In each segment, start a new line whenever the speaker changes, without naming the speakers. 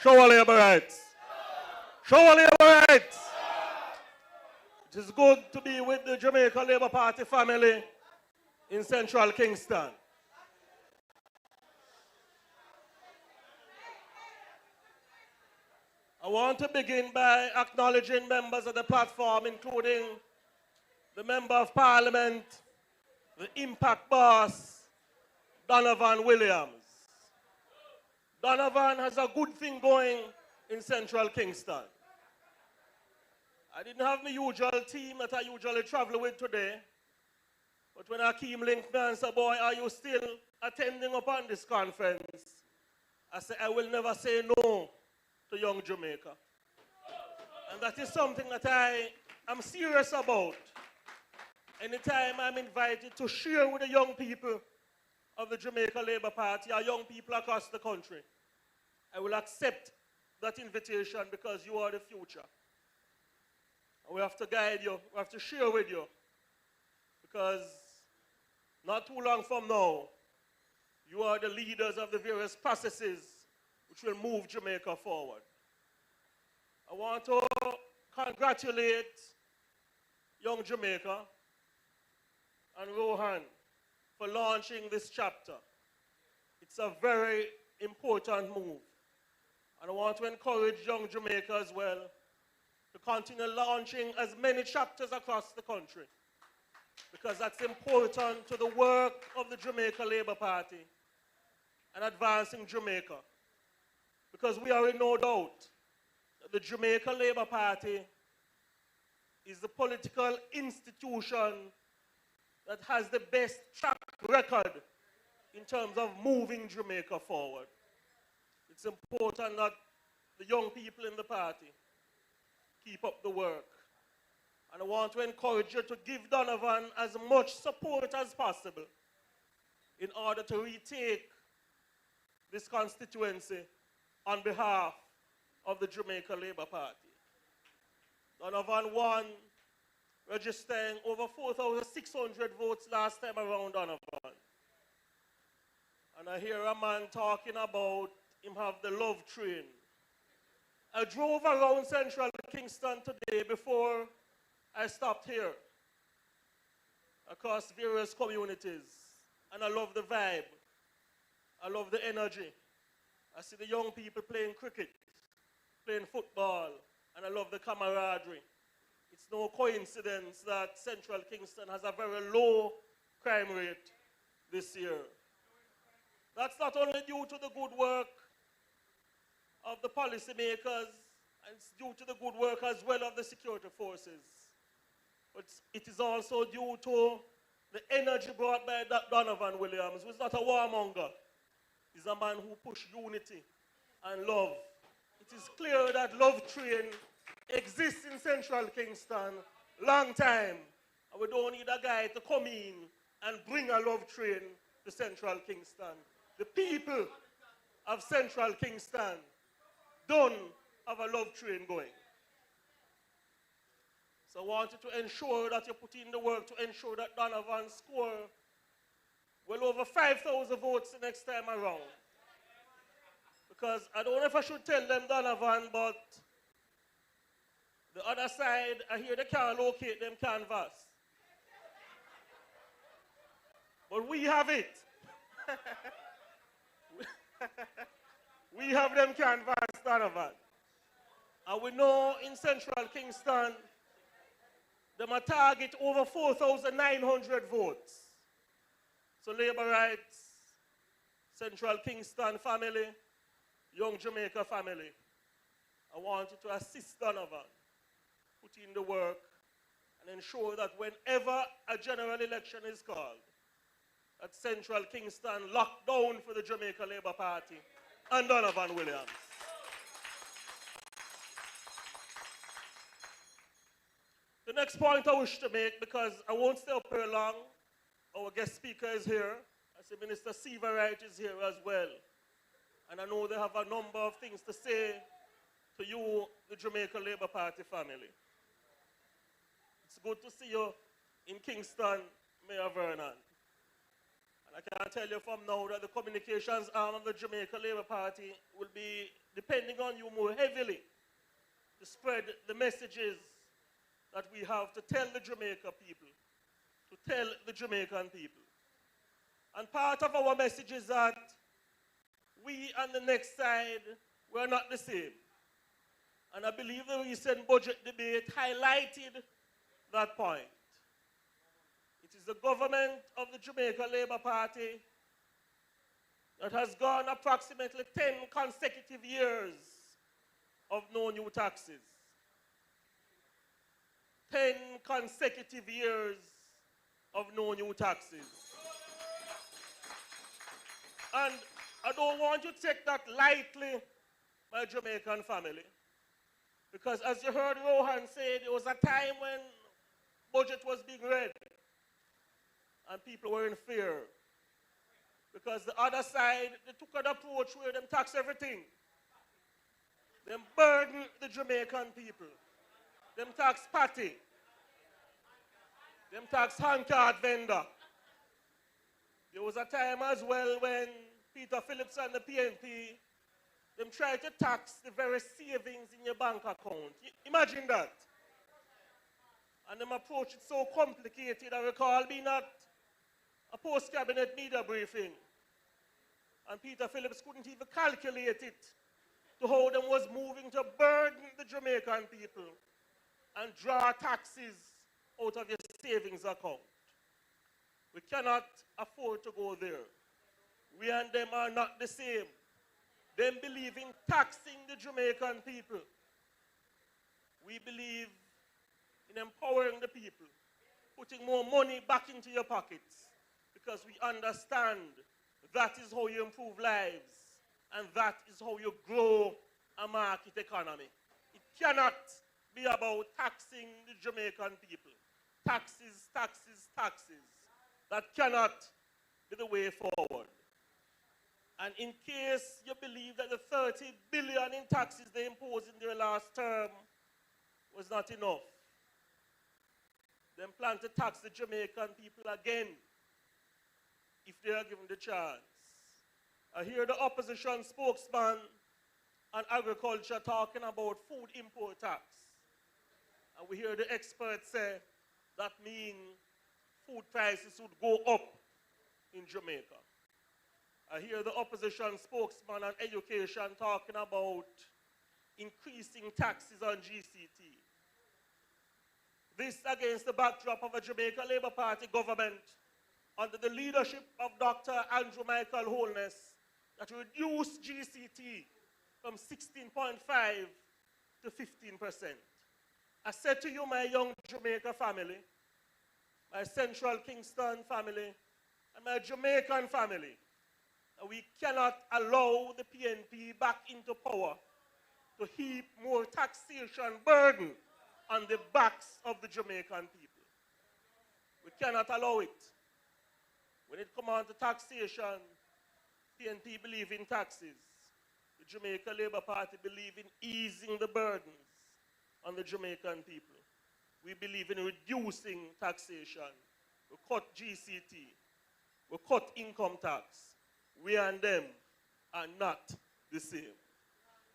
Show labor rights. Show labor rights. It is good to be with the Jamaica Labour Party family in central Kingston. I want to begin by acknowledging members of the platform, including the Member of Parliament, the Impact Boss, Donovan Williams. Donovan has a good thing going in central Kingston. I didn't have my usual team that I usually travel with today, but when Akeem linked me and said, boy, are you still attending upon this conference? I said, I will never say no to young Jamaica. And that is something that I am serious about. Anytime I'm invited to share with the young people of the Jamaica Labour Party or young people across the country, I will accept that invitation because you are the future. And we have to guide you, we have to share with you, because not too long from now, you are the leaders of the various processes which will move Jamaica forward. I want to congratulate young Jamaica and Rohan for launching this chapter. It's a very important move. And I want to encourage young Jamaica as well to continue launching as many chapters across the country, because that's important to the work of the Jamaica Labour Party and advancing Jamaica. Because we are in no doubt that the Jamaica Labour Party is the political institution that has the best track record in terms of moving Jamaica forward. It's important that the young people in the party keep up the work. And I want to encourage you to give Donovan as much support as possible in order to retake this constituency on behalf of the Jamaica Labour Party. Donovan won, registering over 4,600 votes last time around, Donovan. And I hear a man talking about him have the love train. I drove around central Kingston today before I stopped here, across various communities, and I love the vibe. I love the energy. I see the young people playing cricket, playing football, and I love the camaraderie. It's no coincidence that central Kingston has a very low crime rate this year. That's not only due to the good work of the policymakers, and it's due to the good work as well of the security forces. But it is also due to the energy brought by Donovan Williams, who is not a warmonger. He's a man who pushed unity and love. It is clear that love train exists in central Kingston long time. And we don't need a guy to come in and bring a love train to central Kingston. The people of central Kingston don't have a love train going. So I want you to ensure that you put in the work to ensure that Donovan score well over 5,000 votes the next time around. Because I don't know if I should tell them, Donovan, but the other side, I hear they can't locate them canvas. But we have it. We have them canvas, Donovan. And we know in central Kingston, them a target over 4,900 votes. So Labour Rights, Central Kingston family, Young Jamaica family, I want you to assist Donovan, put in the work, and ensure that whenever a general election is called, that Central Kingston locked down for the Jamaica Labour Party and Donovan Williams. The next point I wish to make, because I won't stay up here long, our guest speaker is here. I see Minister Siva Wright is here as well. And I know they have a number of things to say to you, the Jamaica Labour Party family. It's good to see you in Kingston, Mayor Vernon. And I can tell you from now that the communications arm of the Jamaica Labour Party will be depending on you more heavily to spread the messages that we have to tell the Jamaica people, to tell the Jamaican people. And part of our message is that we on the next side, we're not the same. And I believe the recent budget debate highlighted that point. It is the government of the Jamaica Labour Party that has gone approximately 10 consecutive years of no new taxes. 10 consecutive years of no new taxes. And I don't want you to take that lightly, my Jamaican family. Because as you heard Rohan say, there was a time when budget was being read and people were in fear. Because the other side, they took an approach where them tax everything. Them burden the Jamaican people. Them tax party. Them tax handcard vendor. There was a time as well when Peter Phillips and the PNP, them tried to tax the very savings in your bank account. Imagine that. And them approach it so complicated. I recall being at a post-cabinet media briefing. And Peter Phillips couldn't even calculate it to how them was moving to burden the Jamaican people and draw taxes out of your savings account. We cannot afford to go there. We and them are not the same. Them believe in taxing the Jamaican people. We believe in empowering the people, putting more money back into your pockets, because we understand that is how you improve lives, and that is how you grow a market economy. It cannot be about taxing the Jamaican people. Taxes, taxes, taxes. That cannot be the way forward. And in case you believe that the 30 billion in taxes they imposed in their last term was not enough, then plan to tax the Jamaican people again if they are given the chance. I hear the opposition spokesman on agriculture talking about food import tax. And we hear the experts say that means food prices would go up in Jamaica. I hear the opposition spokesman on education talking about increasing taxes on GCT. This against the backdrop of a Jamaica Labour Party government under the leadership of Dr. Andrew Michael Holness that reduced GCT from 16.5 to 15%. I said to you, my young Jamaica family, my Central Kingston family, and my Jamaican family, that we cannot allow the PNP back into power to heap more taxation burden on the backs of the Jamaican people. We cannot allow it. When it comes on to taxation, PNP believe in taxes. The Jamaica Labour Party believe in easing the burdens on the Jamaican people. We believe in reducing taxation. We cut GCT. We cut income tax. We and them are not the same.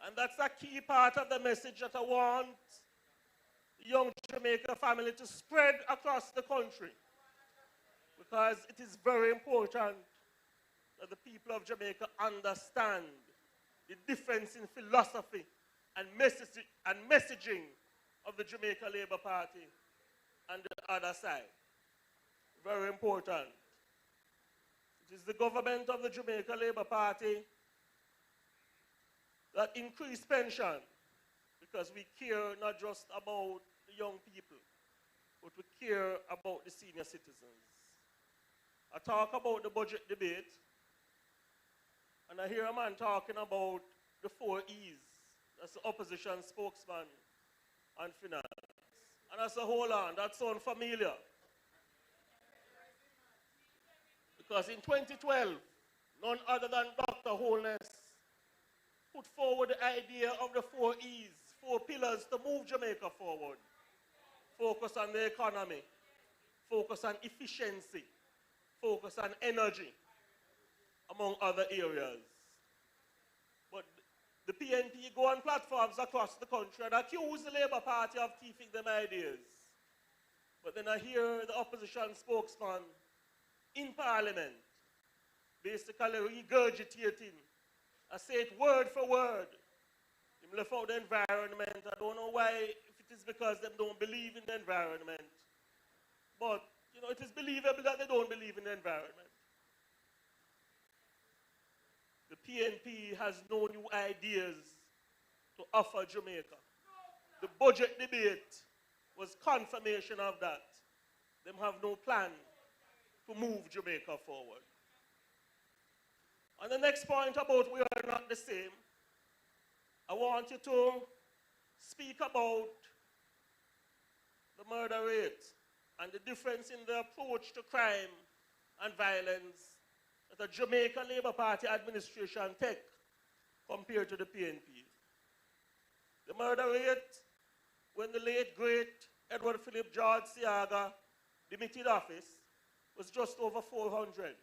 And that's a key part of the message that I want the young Jamaica family to spread across the country. Because it is very important that the people of Jamaica understand the difference in philosophy and messaging of the Jamaica Labour Party and the other side. Very important. It is the government of the Jamaica Labour Party that increased pension, because we care not just about the young people, but we care about the senior citizens. I talk about the budget debate, and I hear a man talking about the 4 E's. That's the opposition spokesman on finance. And I say, hold on, that sounds familiar. Because in 2012, none other than Dr. Holness put forward the idea of the 4 E's, 4 pillars to move Jamaica forward. Focus on the economy, focus on efficiency, focus on energy, among other areas. But the PNP go on platforms across the country and accuse the Labour Party of thieving them ideas. But then I hear the opposition spokesman in Parliament basically regurgitating. I say it word for word. Him left out the environment. I don't know why, if it is because they don't believe in the environment. But, you know, it is believable that they don't believe in the environment. The PNP has no new ideas to offer Jamaica. The budget debate was confirmation of that. They have no plan to move Jamaica forward. And the next point about we are not the same, I want you to speak about the murder rate and the difference in the approach to crime and violence that the Jamaica Labour Party administration take compared to the PNP. The murder rate, when the late, great Edward Philip George Siaga demitted office, was just over 400.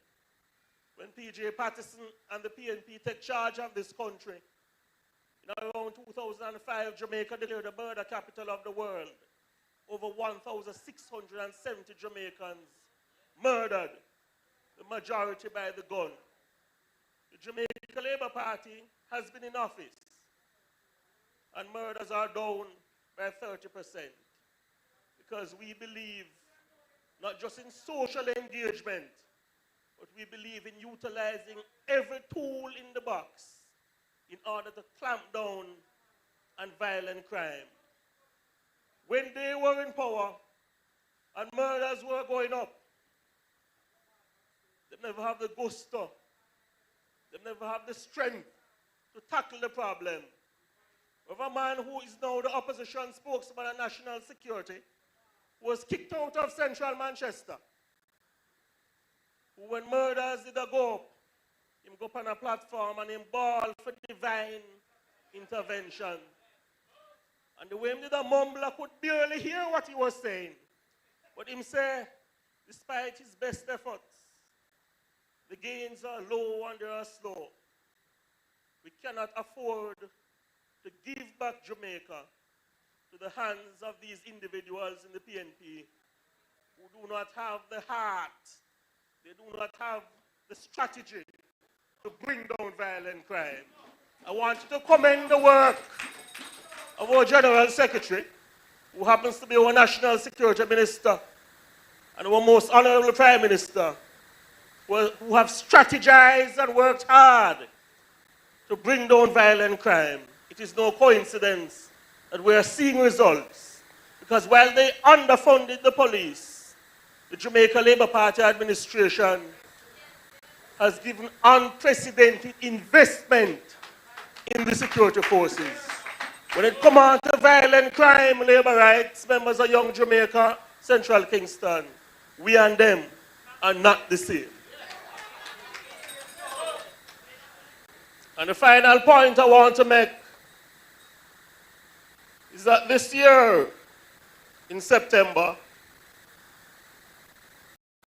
When P.J. Patterson and the PNP take charge of this country, in around 2005, Jamaica declared the murder capital of the world. Over 1,670 Jamaicans murdered, the majority by the gun. The Jamaica Labour Party has been in office, and murders are down by 30%. Because we believe not just in social engagement, but we believe in utilizing every tool in the box in order to clamp down on violent crime. When they were in power and murders were going up, they never have the gusto, they never have the strength to tackle the problem. We have a man who is now the opposition spokesman on national security, who was kicked out of central Manchester, who when murders did go up, him go up on a platform and him bawl for divine intervention. And the way him did a mumble, I could barely hear what he was saying. But him say, despite his best efforts, the gains are low and they are slow. We cannot afford to give back Jamaica to the hands of these individuals in the PNP who do not have the heart, they do not have the strategy to bring down violent crime. I want you to commend the work of our General Secretary, who happens to be our National Security Minister, and our most Honorable Prime Minister, who have strategized and worked hard to bring down violent crime. It is no coincidence that we are seeing results, because while they underfunded the police, the Jamaica Labour Party administration has given unprecedented investment in the security forces. When it comes on to violent crime, labor rights, members of Young Jamaica, Central Kingston, we and them are not the same. And the final point I want to make is that this year, in September,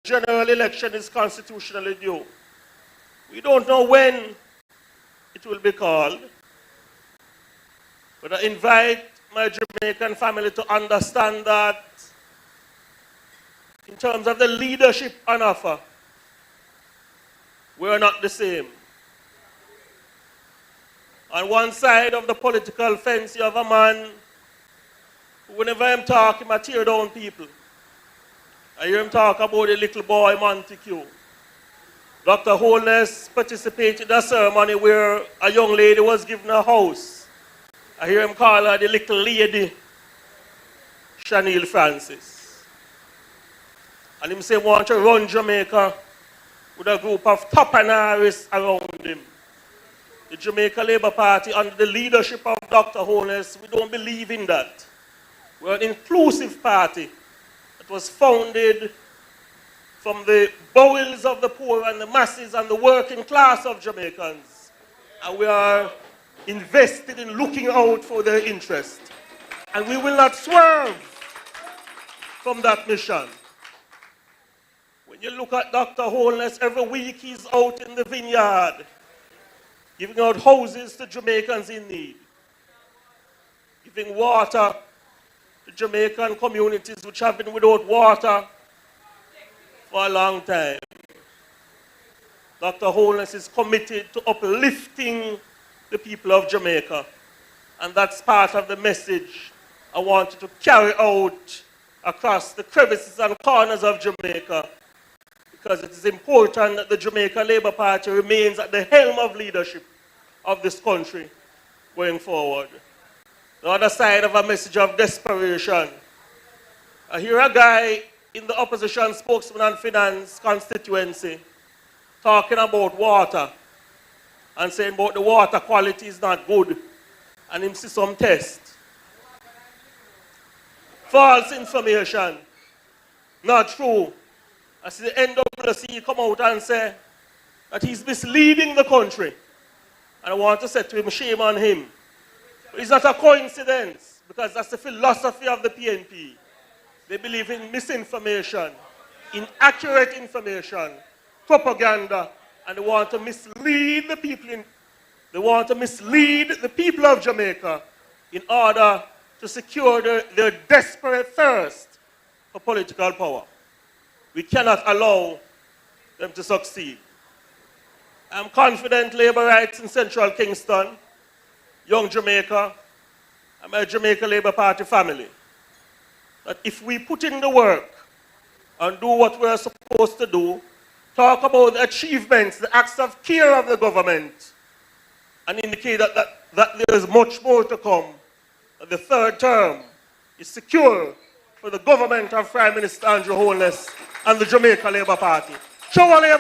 the general election is constitutionally due. We don't know when it will be called, but I invite my Jamaican family to understand that in terms of the leadership on offer, we are not the same. On one side of the political fence, you have a man who, whenever I'm talking, I tear down people. I hear him talk about the little boy Montague. Dr. Holness participated in a ceremony where a young lady was given a house. I hear him call her the little lady, Chanel Francis. And him say, want to run Jamaica with a group of top-and-aris around him. The Jamaica Labour Party, under the leadership of Dr. Holness, we don't believe in that. We're an inclusive party that was founded from the bowels of the poor and the masses and the working class of Jamaicans. And we are invested in looking out for their interest. And we will not swerve from that mission. When you look at Dr. Holness, every week he's out in the vineyard. giving out houses to Jamaicans in need, giving water to Jamaican communities which have been without water for a long time. Dr. Holness is committed to uplifting the people of Jamaica, and that's part of the message I wanted to carry out across the crevices and corners of Jamaica, because it is important that the Jamaica Labour Party remains at the helm of leadership of this country going forward. The other side of a message of desperation. I hear a guy in the opposition spokesman and finance constituency talking about water and saying about the water quality is not good, and him see some tests. False information, not true. I see the NWC come out and say that he's misleading the country. And I want to say to him, shame on him. But it's not a coincidence, because that's the philosophy of the PNP. They believe in misinformation, inaccurate information, propaganda, and they want to mislead the people of Jamaica in order to secure their desperate thirst for political power. We cannot allow them to succeed. I'm confident Labour rights in Central Kingston, young Jamaica, and my Jamaica Labour Party family, that if we put in the work and do what we're supposed to do, talk about the achievements, the acts of care of the government, and indicate that there is much more to come, that the third term is secure for the government of Prime Minister Andrew Holness and the Jamaica Labour Party. Show a Labour